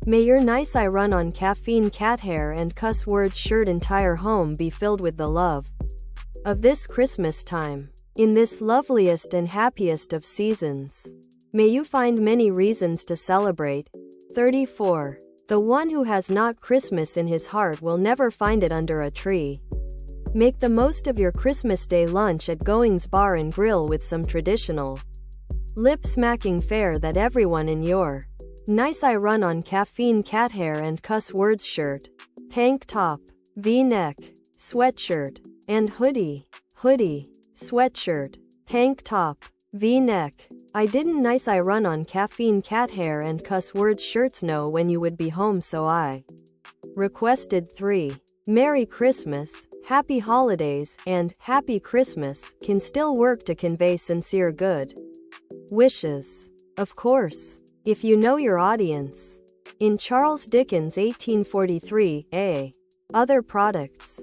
May your nice I run on caffeine cat hair and cuss words shirt entire home be filled with the love of this Christmas time. In this loveliest and happiest of seasons, may you find many reasons to celebrate. 34. The one who has not Christmas in his heart will never find it under a tree. Make the most of your Christmas Day lunch at Going's Bar and Grill with some traditional, lip-smacking fare that everyone in your nice I run on caffeine cat hair and cuss words shirt, tank top, V-neck, sweatshirt, and hoodie, sweatshirt, tank top, V-neck. I didn't nice I run on caffeine cat hair and cuss words shirts know when you would be home, so I requested 3. Merry Christmas, Happy Holidays, and Happy Christmas can still work to convey sincere good wishes. Of course, if you know your audience. In Charles Dickens' 1843, A. Other products.